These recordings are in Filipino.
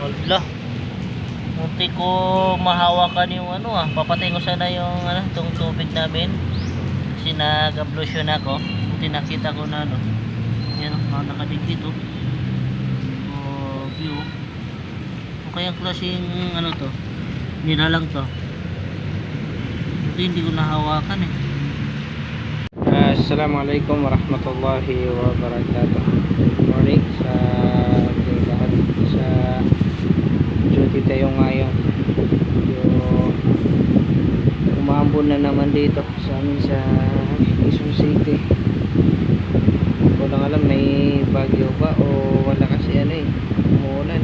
Hala. Munti ko mahawakan yung papatay ko sana yung tong tubig namin. Kasi nag-ablution ako. Buti nakita ko na yan nakadigit view. O kaya klaseng to. Nilalang to. Buti hindi ko nahawakan eh. Assalamualaikum warahmatullahi wabarakatuh. Good morning sa ating lahat. Sa duty tayo ngayon. Umambon na naman dito sa amin sa Quezon City. Hindi ko lang alam may bagyo ba o wala kasi umuulan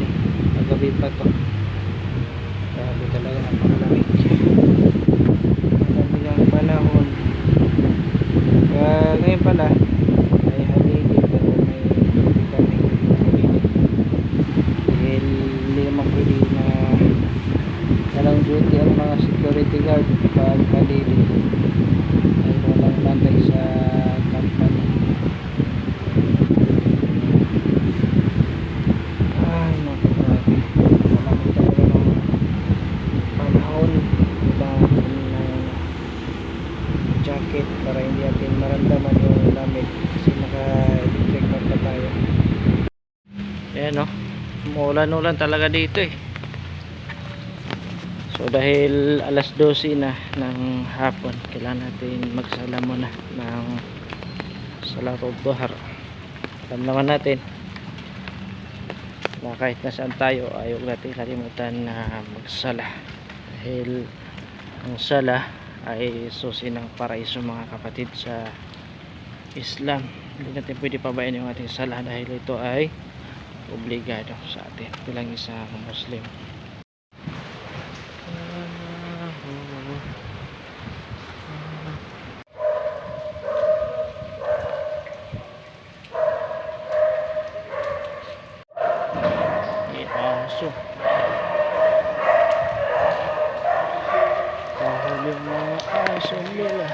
magabi pa to. Grabe talaga, napakalamig. Grabe lang panahon. Ngayon pala ay haligi pero may tubig kami haligi dahil hindi naman pwede na walang duty ang mga security guard pag haligi ay walang bantay sa company. Ay naku, grabe malamig talaga ng panahon. Jacket para hindi natin maramdaman yung lamig kasi naka-electric fan pa tayo. Ayan umuulan-ulan talaga dito so dahil alas 12 na ng hapon kailangan natin magsala muna ng Salatul Duhar. Alam naman natin na kahit nasaan tayo ayaw natin kalimutan na magsala dahil ang sala ay susi ng paraiso mga kapatid sa Islam. Hindi natin pwede pabayan yung ating salah dahil ito ay obligado sa atin bilang isang Muslim. Aso kahuli mga aso nila.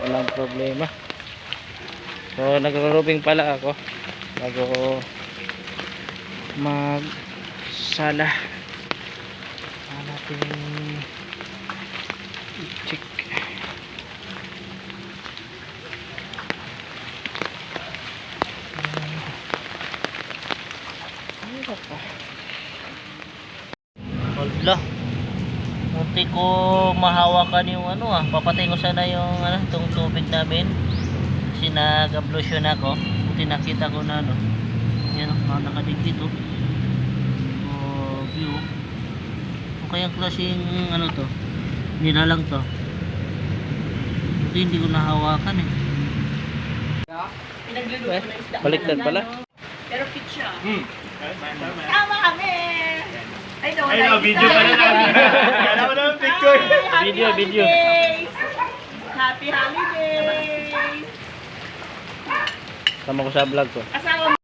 Walang problema. So nagro-roofing pala ako bago magsala. Natin i-check hala. Munti ko mahawakan yung papatay ko sana yung tong tubig namin kasi nag-ablution ako. Buti nakita ko na yan nakadigit view. O kaya klaseng to. Nilalang to. Buti hindi ko nahawakan eh. Pinagluluto na isda. baliktad pala. Pero pizza. Sama kami! Ay, no, video pala namin. Kala ko naman picture. Video. Happy holidays! Sama ko sa vlog ko. Asawa